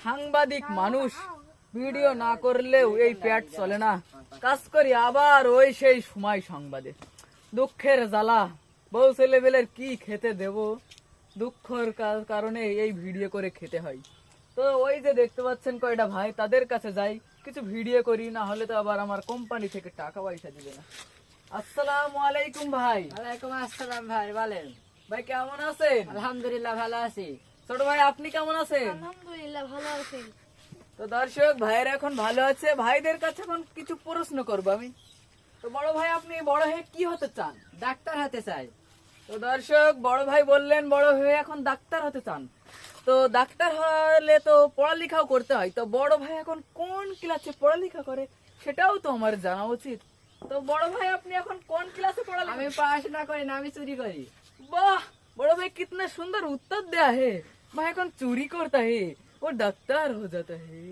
সাংবাদিক মানুষ, ভিডিও না করলেও এই পেট চলে না, কাজ করি আবার ওই সেই সময় সংবাদে। দুঃখের জ্বালা, বউ ছেলেবেলের কি খেতে দেব, দুঃখের কারণে এই ভিডিও করে খেতে হয়। তো ওই যে দেখতে পাচ্ছেন কয়টা ভাই, তাদের কাছে যাই, কিছু ভিডিও করি, না হলে তো আবার আমার কোম্পানি থেকে টাকা পয়সা দিবে না। আসসালামু আলাইকুম ভাই। ওয়ালাইকুম আসসালাম ভাই, বলেন। ভাই কেমন আছেন? আলহামদুলিল্লাহ ভালো আছি। ছোট ভাই আপনি কেমন আছেন? আলহামদুলিল্লাহ ভালো আছি। তো দর্শক ভাইয়ের এখন ভালো আছে, ভাইদের কাছে এখন কিছু প্রশ্ন করবো আমি। তো বড় ভাই আপনি বড় হয়ে কি হতে চান? ডাক্তার হতে চাই। তো দর্শক বড় ভাই বললেন বড় হয়ে এখন ডাক্তার হতে চান। তো ডাক্তার হলে তো পড়ালেখাও করতে হয়, তো বড় ভাই এখন কোন ক্লাসে পড়ালেখা করে সেটাও তো আমার জানা উচিত। তো বড় ভাই আপনি এখন কোন ক্লাসে পড়ালেখা? আমি পড়াশোনা করি না, আমি চুরি করি। वाह बड़ो भाई कितना सुंदर उत्तर दिया है। भाई कौन चोरी करता है वो डॉक्टर हो जाता है।